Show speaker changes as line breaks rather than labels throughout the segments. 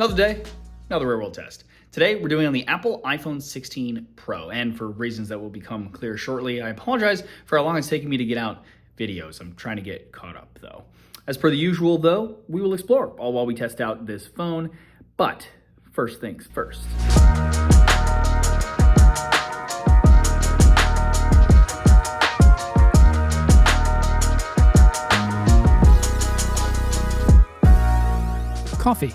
Another day, another real world test. Today we're doing on the Apple iPhone 16 Pro, and for reasons that will become clear shortly, I apologize for how long it's taking me to get out videos. I'm trying to get caught up though. As per the usual though, we will explore all while we test out this phone, but first things first.
Coffee.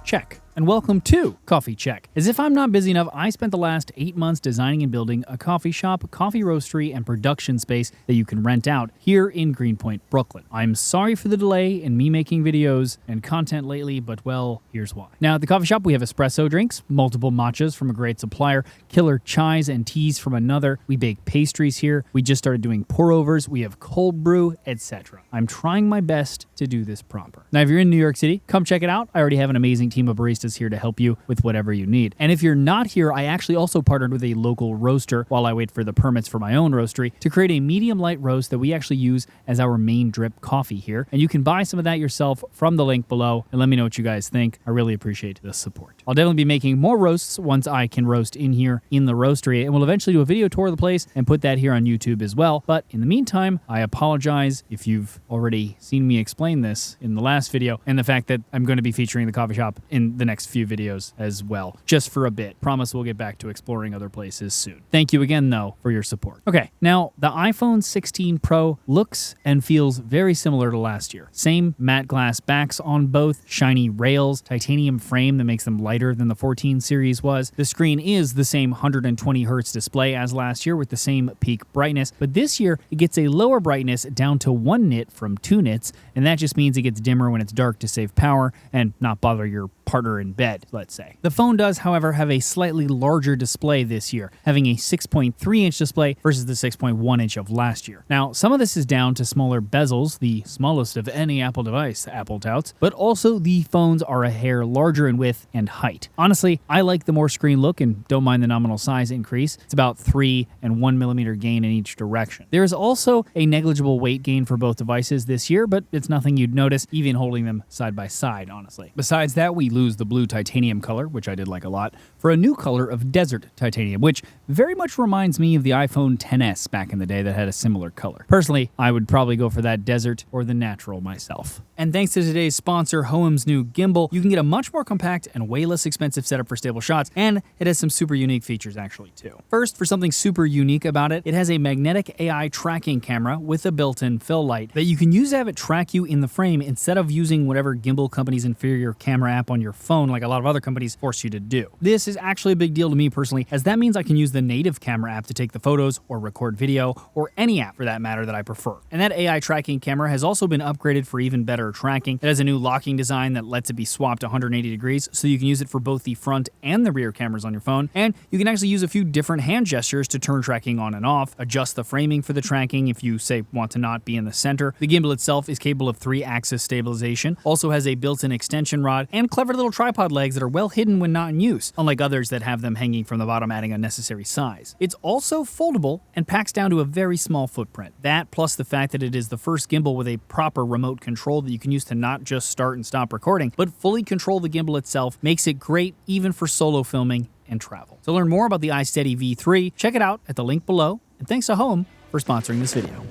Check. And welcome to Coffee Check. As if I'm not busy enough, I spent the last 8 months designing and building a coffee shop, coffee roastery, and production space that you can rent out here in Greenpoint, Brooklyn. I'm sorry for the delay in me making videos and content lately, but well, here's why. Now at the coffee shop, we have espresso drinks, multiple matchas from a great supplier, killer chais and teas from another. We bake pastries here. We just started doing pour-overs. We have cold brew, etc. I'm trying my best to do this proper. Now, if you're in New York City, come check it out. I already have an amazing team of baristas here to help you with whatever you need. And if you're not here, I actually also partnered with a local roaster while I wait for the permits for my own roastery to create a medium light roast that we actually use as our main drip coffee here. And you can buy some of that yourself from the link below and let me know what you guys think. I really appreciate the support. I'll definitely be making more roasts once I can roast in here in the roastery, and we'll eventually do a video tour of the place and put that here on YouTube as well. But in the meantime, I apologize if you've already seen me explain this in the last video and the fact that I'm going to be featuring the coffee shop in the next few videos as well, just for a bit. Promise we'll get back to exploring other places soon. Thank you again, though, for your support. Okay, now the iPhone 16 Pro looks and feels very similar to last year. Same matte glass backs on both, shiny rails, titanium frame that makes them lighter than the 14 series was. The screen is the same 120 hertz display as last year with the same peak brightness, but this year it gets a lower brightness down to 1 nit from 2 nits, and that just means it gets dimmer when it's dark to save power and not bother your partner in bed, let's say. The phone does, however, have a slightly larger display this year, having a 6.3-inch display versus the 6.1-inch of last year. Now, some of this is down to smaller bezels, the smallest of any Apple device, Apple touts, but also the phones are a hair larger in width and height. Honestly, I like the more screen look and don't mind the nominal size increase. It's about 3 and 1 millimeter gain in each direction. There is also a negligible weight gain for both devices this year, but it's nothing you'd notice even holding them side by side, honestly. Besides that, we lose the blue titanium color, which I did like a lot, for a new color of desert titanium, which very much reminds me of the iPhone XS back in the day that had a similar color. Personally, I would probably go for that desert or the natural myself. And thanks to today's sponsor, Hohem's new gimbal, you can get a much more compact and way less expensive setup for stable shots, and it has some super unique features actually too. First, for something super unique about it, it has a magnetic AI tracking camera with a built-in fill light that you can use to have it track you in the frame instead of using whatever gimbal company's inferior camera app on your phone like a lot of other companies force you to do. This is actually a big deal to me personally, as that means I can use the native camera app to take the photos or record video, or any app for that matter that I prefer. And that AI tracking camera has also been upgraded for even better tracking. It has a new locking design that lets it be swapped 180 degrees, so you can use it for both the front and the rear cameras on your phone, and you can actually use a few different hand gestures to turn tracking on and off, adjust the framing for the tracking if you, say, want to not be in the center. The gimbal itself is capable of 3-axis stabilization, also has a built-in extension rod, and clever little tripod legs that are well hidden when not in use, unlike others that have them hanging from the bottom, adding unnecessary size. It's also foldable and packs down to a very small footprint. That, plus the fact that it is the first gimbal with a proper remote control that you can use to not just start and stop recording, but fully control the gimbal itself, makes it great even for solo filming and travel. To learn more about the iSteady V3, check it out at the link below, and thanks to Hohem for sponsoring this video.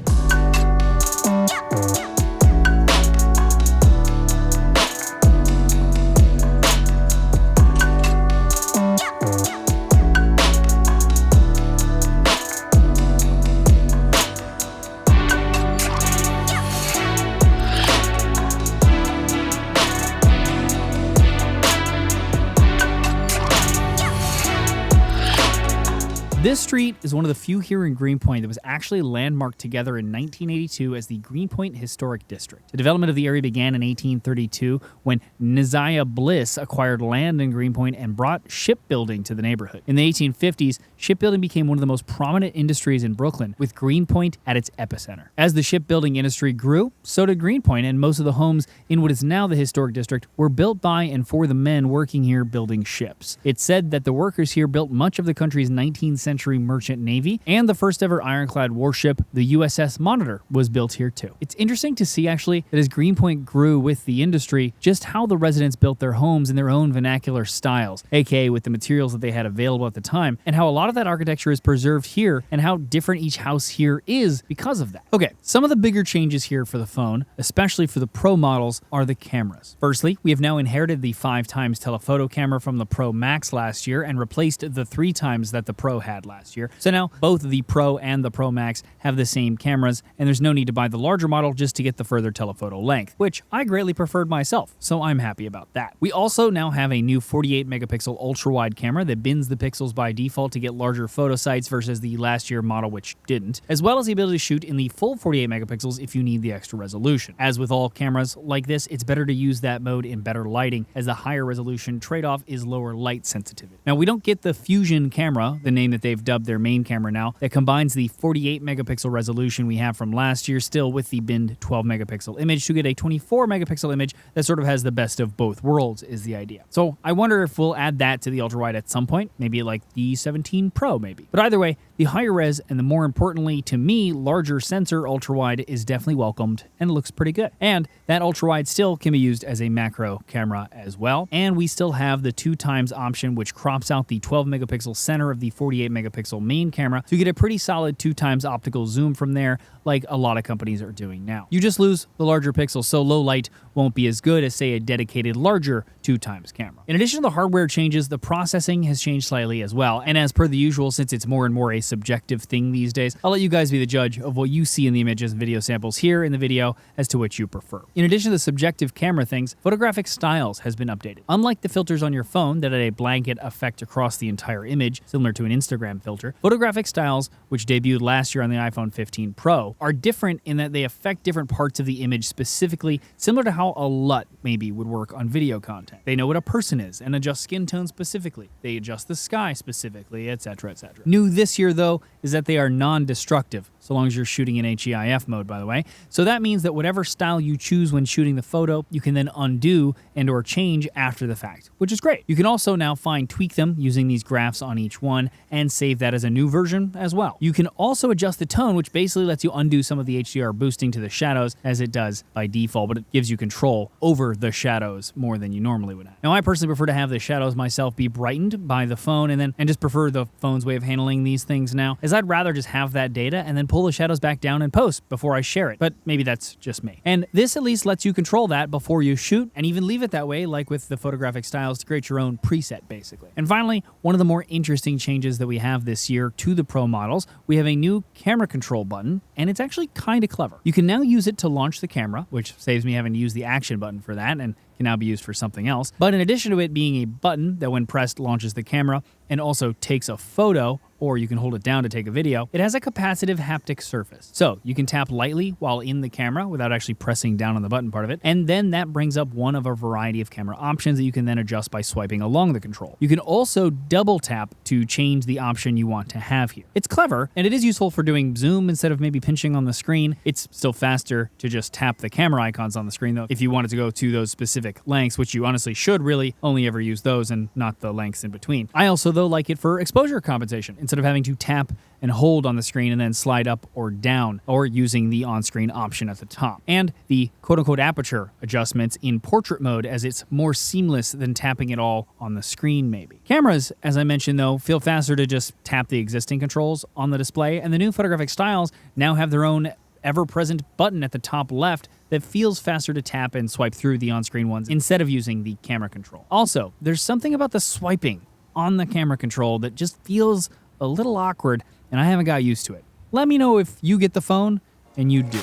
This street is one of the few here in Greenpoint that was actually landmarked together in 1982 as the Greenpoint Historic District. The development of the area began in 1832 when Neziah Bliss acquired land in Greenpoint and brought shipbuilding to the neighborhood. In the 1850s, shipbuilding became one of the most prominent industries in Brooklyn, with Greenpoint at its epicenter. As the shipbuilding industry grew, so did Greenpoint, and most of the homes in what is now the Historic District were built by and for the men working here building ships. It's said that the workers here built much of the country's 19th century merchant navy, and the first ever ironclad warship, the USS Monitor, was built here too. It's interesting to see actually that as Greenpoint grew with the industry, just how the residents built their homes in their own vernacular styles, aka with the materials that they had available at the time, and how a lot of that architecture is preserved here and how different each house here is because of that. Okay, some of the bigger changes here for the phone, especially for the Pro models, are the cameras. Firstly, we have now inherited the 5x telephoto camera from the Pro Max last year and replaced the 3x that the Pro had last year. So now both the Pro and the Pro Max have the same cameras, and there's no need to buy the larger model just to get the further telephoto length, which I greatly preferred myself, so I'm happy about that. We also now have a new 48 megapixel ultra-wide camera that bins the pixels by default to get larger photo sites versus the last year model which didn't, as well as the ability to shoot in the full 48 megapixels if you need the extra resolution. As with all cameras like this, it's better to use that mode in better lighting, as the higher resolution trade-off is lower light sensitivity. Now, we don't get the Fusion camera, the name that they've dubbed their main camera now, that combines the 48 megapixel resolution we have from last year still with the binned 12 megapixel image to get a 24 megapixel image that sort of has the best of both worlds is the idea. So I wonder if we'll add that to the ultra-wide at some point, maybe like the 17 Pro maybe. But either way, the higher res and the more importantly to me, larger sensor ultra-wide is definitely welcomed and looks pretty good. And that ultra-wide still can be used as a macro camera as well. And we still have the 2x option, which crops out the 12 megapixel center of the 48 megapixel main camera to get a pretty solid 2x optical zoom from there, like a lot of companies are doing now. You just lose the larger pixels, so low light won't be as good as, say, a dedicated larger 2x camera. In addition to the hardware changes, the processing has changed slightly as well. And as per the usual, since it's more and more a subjective thing these days, I'll let you guys be the judge of what you see in the images and video samples here in the video as to which you prefer. In addition to the subjective camera things, photographic styles has been updated. Unlike the filters on your phone that had a blanket effect across the entire image, similar to an Instagram filter, photographic styles, which debuted last year on the iPhone 15 Pro, are different in that they affect different parts of the image specifically, similar to how a LUT maybe would work on video content. They know what a person is and adjust skin tone specifically. They adjust the sky specifically, etc., etc. New this year, though, is that they are non-destructive, so long as you're shooting in HEIF mode, by the way. So that means that whatever style you choose when shooting the photo, you can then undo and or change after the fact, which is great. You can also now tweak them using these graphs on each one and save that as a new version as well. You can also adjust the tone, which basically lets you undo some of the HDR boosting to the shadows as it does by default, but it gives you control over the shadows more than you normally would have. Now, I personally prefer to have the shadows myself be brightened by the phone and just prefer the phone's way of handling these things now, as I'd rather just have that data and then pull the shadows back down in post before I share it. But maybe that's just me. And this at least lets you control that before you shoot and even leave it that way, like with the photographic styles, to create your own preset basically. And finally, one of the more interesting changes that we have this year to the Pro models, we have a new camera control button, and it's actually kind of clever. You can now use it to launch the camera, which saves me having to use the action button for that and can now be used for something else. But in addition to it being a button that when pressed launches the camera and also takes a photo, or you can hold it down to take a video, it has a capacitive haptic surface. So you can tap lightly while in the camera without actually pressing down on the button part of it, and then that brings up one of a variety of camera options that you can then adjust by swiping along the control. You can also double tap to change the option you want to have here. It's clever, and it is useful for doing zoom instead of maybe pinching on the screen. It's still faster to just tap the camera icons on the screen though, if you wanted to go to those specific lengths, which you honestly should really only ever use those and not the lengths in between. I also though like it for exposure compensation, instead of having to tap and hold on the screen and then slide up or down, or using the on-screen option at the top. And the quote-unquote aperture adjustments in portrait mode, as it's more seamless than tapping it all on the screen maybe. Cameras, as I mentioned though, feel faster to just tap the existing controls on the display, and the new photographic styles now have their own ever-present button at the top left that feels faster to tap and swipe through the on-screen ones instead of using the camera control. Also, there's something about the swiping on the camera control that just feels a little awkward, and I haven't got used to it. Let me know if you get the phone and you do.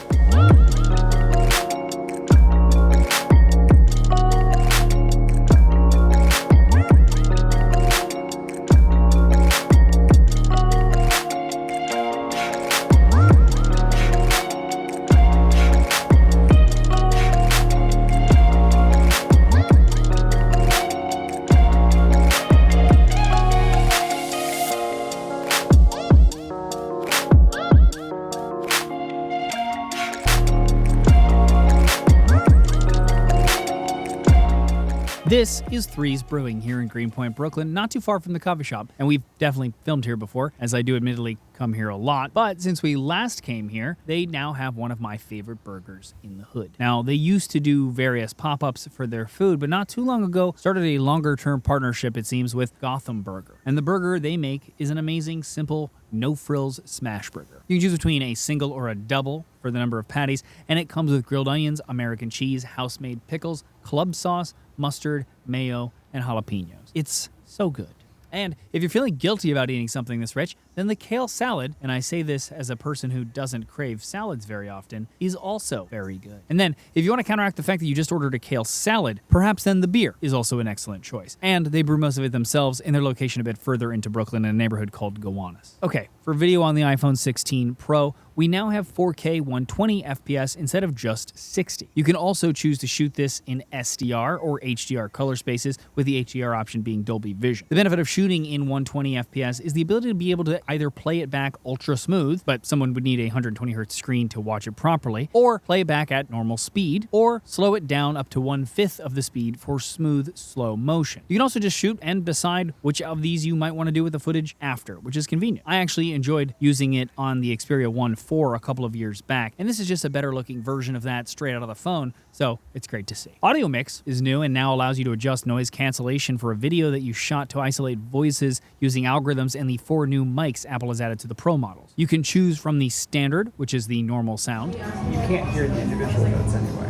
This is Threes Brewing here in Greenpoint, Brooklyn, not too far from the coffee shop. And we've definitely filmed here before, as I do admittedly come here a lot. But since we last came here, they now have one of my favorite burgers in the hood. Now, they used to do various pop-ups for their food, but not too long ago started a longer-term partnership, it seems, with Gotham Burger. And the burger they make is an amazing, simple, no-frills smash burger. You can choose between a single or a double for the number of patties, and it comes with grilled onions, American cheese, house-made pickles, club sauce, mustard, mayo, and jalapenos. It's so good. And if you're feeling guilty about eating something this rich, then the kale salad, and I say this as a person who doesn't crave salads very often, is also very good. And then, if you want to counteract the fact that you just ordered a kale salad, perhaps then the beer is also an excellent choice. And they brew most of it themselves in their location a bit further into Brooklyn in a neighborhood called Gowanus. Okay, for video on the iPhone 16 Pro, we now have 4K 120 FPS instead of just 60. You can also choose to shoot this in SDR or HDR color spaces, with the HDR option being Dolby Vision. The benefit of shooting in 120 FPS is the ability to be able to either play it back ultra smooth, but someone would need a 120 Hz screen to watch it properly, or play it back at normal speed, or slow it down up to 1/5 of the speed for smooth slow motion. You can also just shoot and decide which of these you might want to do with the footage after, which is convenient. I actually enjoyed using it on the Xperia 1 IV a couple of years back, and this is just a better looking version of that straight out of the phone, so it's great to see. Audio Mix is new and now allows you to adjust noise cancellation for a video that you shot to isolate voices using algorithms and the 4 new mics Apple has added to the Pro models. You can choose from the standard, which is the normal sound.
You can't hear the individual notes anyway.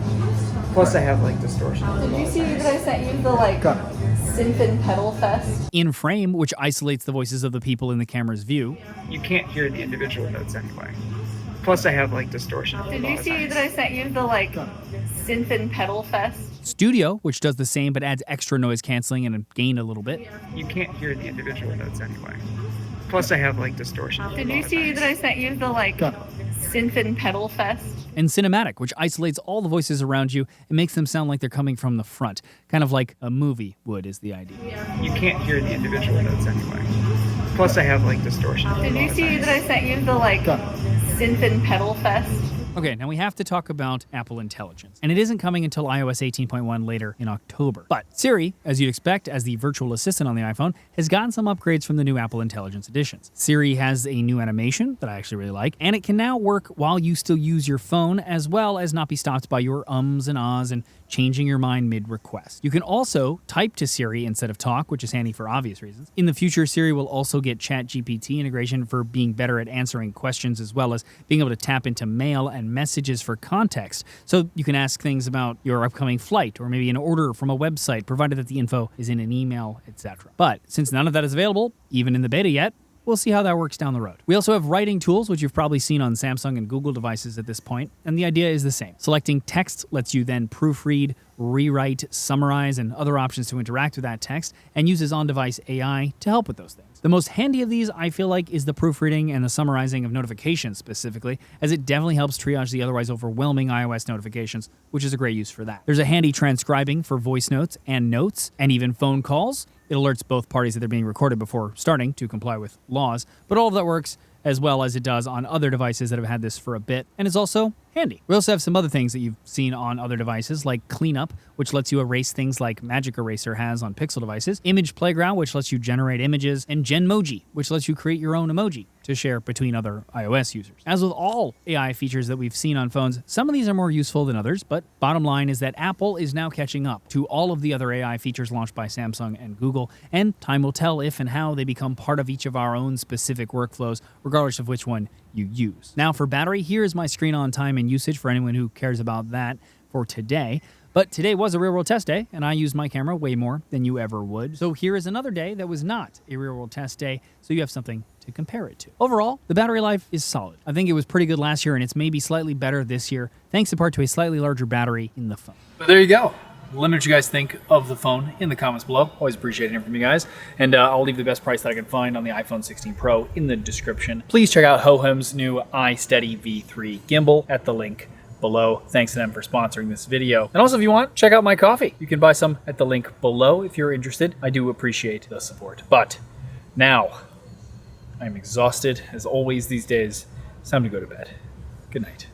Plus I have like distortion.
Did you see that I sent you the synth and pedal fest?
In frame, which isolates the voices of the people in the camera's view.
You can't hear the individual notes anyway. Plus I have like distortion.
Did you see that I sent you the synth and pedal fest?
Studio, which does the same but adds extra noise canceling and gain a little bit.
You can't hear the individual notes anyway. Plus I have like distortion.
Did you see that I sent you the synth and pedal fest?
And Cinematic, which isolates all the voices around you and makes them sound like they're coming from the front, kind of like a movie would is the idea.
You can't hear the individual notes anyway. Plus I have like distortion.
Did you see that I sent you the synth and pedal fest?
Okay, now we have to talk about Apple Intelligence. And it isn't coming until iOS 18.1 later in October. But Siri, as you'd expect as the virtual assistant on the iPhone, has gotten some upgrades from the new Apple Intelligence editions. Siri has a new animation that I actually really like, and it can now work while you still use your phone, as well as not be stopped by your ums and ahs and changing your mind mid-request. You can also type to Siri instead of talk, which is handy for obvious reasons. In the future, Siri will also get ChatGPT integration for being better at answering questions, as well as being able to tap into mail and messages for context. So you can ask things about your upcoming flight or maybe an order from a website, provided that the info is in an email, etc. But since none of that is available, even in the beta yet, we'll see how that works down the road. We also have writing tools, which you've probably seen on Samsung and Google devices at this point, and the idea is the same. Selecting text lets you then proofread, rewrite, summarize, and other options to interact with that text, and uses on-device AI to help with those things. The most handy of these, I feel like, is the proofreading and the summarizing of notifications specifically, as it definitely helps triage the otherwise overwhelming iOS notifications, which is a great use for that. There's a handy transcribing for voice notes, and even phone calls. It alerts both parties that they're being recorded before starting to comply with laws, but all of that works as well as it does on other devices that have had this for a bit, and it's also handy. We also have some other things that you've seen on other devices, like Cleanup, which lets you erase things like Magic Eraser has on Pixel devices, Image Playground, which lets you generate images, and Genmoji, which lets you create your own emoji to share between other iOS users. As with all AI features that we've seen on phones, some of these are more useful than others, but bottom line is that Apple is now catching up to all of the other AI features launched by Samsung and Google, and time will tell if and how they become part of each of our own specific workflows, regardless of which one you use. Now for battery, here is my screen on time and usage for anyone who cares about that for today. But today was a real-world test day, and I used my camera way more than you ever would. So here is another day that was not a real-world test day, so you have something to compare it to. Overall, the battery life is solid. I think it was pretty good last year, and it's maybe slightly better this year, thanks in part to a slightly larger battery in the phone. But there you go. Let me know what you guys think of the phone in the comments below. Always appreciate hearing from you guys. And I'll leave the best price that I can find on the iPhone 16 Pro in the description. Please check out Hohem's new iSteady V3 gimbal at the link below. Thanks to them for sponsoring this video. And also, if you want, check out my coffee. You can buy some at the link below if you're interested. I do appreciate the support. But now, I'm exhausted as always these days. It's time to go to bed. Good night.